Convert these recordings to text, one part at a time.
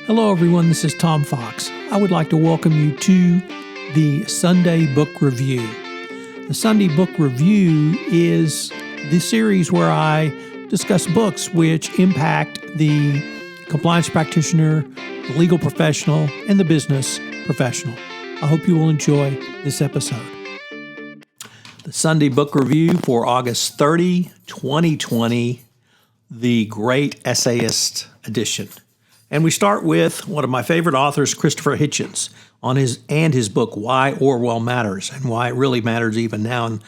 Hello, everyone. This is Tom Fox. I would like to welcome you to the Sunday Book Review. The Sunday Book Review is the series where I discuss books which impact the compliance practitioner, the legal professional, and the business professional. I hope you will enjoy this episode. The Sunday Book Review for August 30, 2020, the Great Essayist Edition. And we start with one of my favorite authors, Christopher Hitchens, on his book, Why Orwell Matters, and why it really matters even now in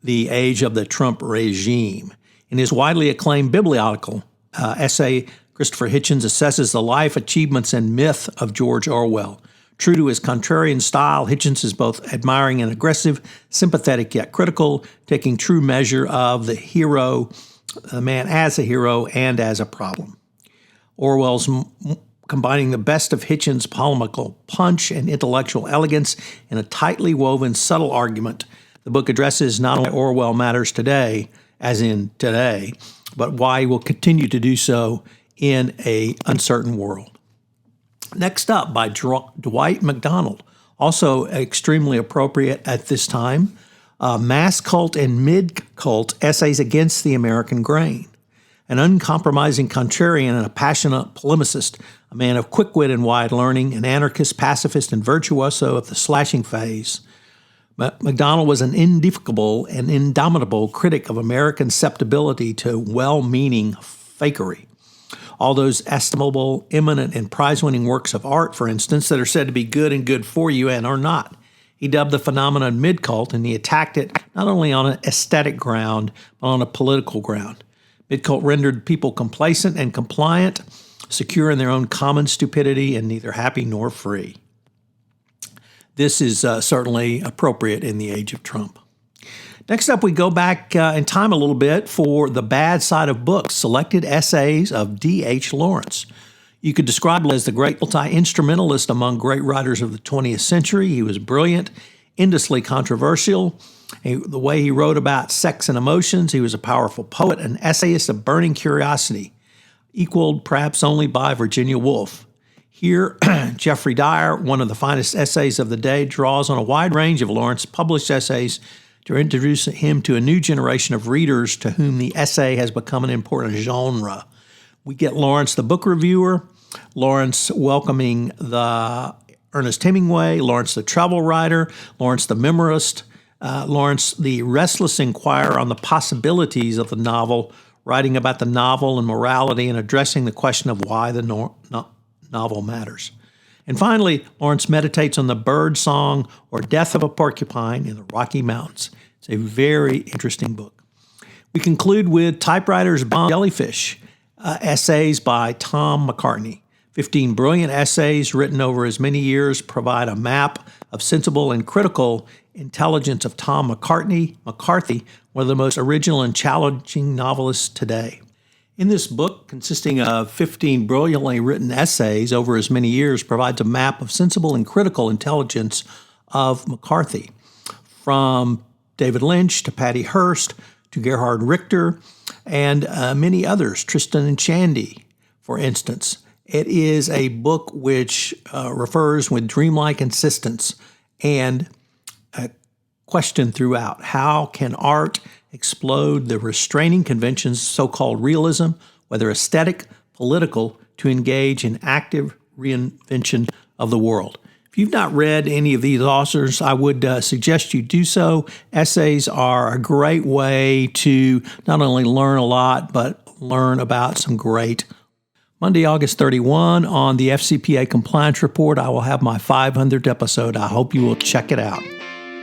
the age of the Trump regime. In his widely acclaimed bibliographical essay, Christopher Hitchens assesses the life, achievements, and myth of George Orwell. True to his contrarian style, Hitchens is both admiring and aggressive, sympathetic yet critical, taking true measure of the hero, the man as a hero and as a problem. Orwell's combining the best of Hitchens' polemical punch and intellectual elegance in a tightly woven, subtle argument. The book addresses not only Orwell matters today, as in today, but why he will continue to do so in an uncertain world. Next up, by Dwight Macdonald, also extremely appropriate at this time, Masscult and Midcult, Essays Against the American Grain. An uncompromising contrarian and a passionate polemicist, a man of quick wit and wide learning, an anarchist, pacifist, and virtuoso of the slashing phase, Macdonald was an indefatigable and indomitable critic of American susceptibility to well-meaning fakery. All those estimable, eminent, and prize-winning works of art, for instance, that are said to be good and good for you and are not. He dubbed the phenomenon Midcult, and he attacked it not only on an aesthetic ground, but on a political ground. Midcult rendered people complacent and compliant, secure in their own common stupidity, and neither happy nor free. This is certainly appropriate in the age of Trump. Next up, we go back in time a little bit for The Bad Side of Books, selected essays of D.H. Lawrence. You could describe him as the great multi-instrumentalist among great writers of the 20th century. He was brilliant, endlessly controversial. The way he wrote about sex and emotions, he was a powerful poet, an essayist of burning curiosity, equaled perhaps only by Virginia Woolf. Here, Jeffrey Dyer, one of the finest essays of the day, draws on a wide range of Lawrence's published essays to introduce him to a new generation of readers to whom the essay has become an important genre. We get Lawrence the book reviewer, Lawrence welcoming the Ernest Hemingway, Lawrence the travel writer, Lawrence the memorist, Lawrence the restless inquirer on the possibilities of the novel, writing about the novel and morality and addressing the question of why the novel matters. And finally, Lawrence meditates on the bird song or death of a porcupine in the Rocky Mountains. It's a very interesting book. We conclude with Typewriters, Jellyfish, essays by Tom McCarthy. 15 brilliant essays written over as many years provide a map of sensible and critical intelligence of Tom McCarthy, one of the most original and challenging novelists today. In this book, consisting of 15 brilliantly written essays over as many years, provides a map of sensible and critical intelligence of McCarthy, from David Lynch to Patty Hearst to Gerhard Richter and many others, Tristan and Shandy, for instance. It is a book which refers with dreamlike insistence and a question throughout. How can art explode the restraining conventions, so-called realism, whether aesthetic, political, to engage in active reinvention of the world? If you've not read any of these authors, I would suggest you do so. Essays are a great way to not only learn a lot, but learn about some great. Monday, August 31, on the FCPA Compliance Report, I will have my 500th episode. I hope you will check it out.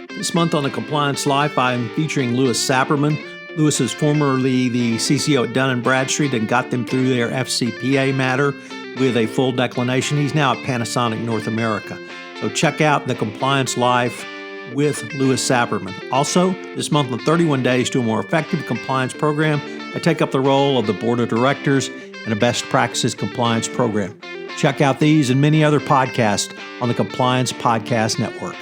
This month on the Compliance Life, I'm featuring Louis Saperman. Louis is formerly the CCO at Dun & Bradstreet and got them through their FCPA matter with a full declination. He's now at Panasonic North America. So check out the Compliance Life with Louis Saperman. Also, this month on 31 Days to a More Effective Compliance Program, I take up the role of the Board of Directors in a Best Practices Compliance Program. Check out these and many other podcasts on the Compliance Podcast Network.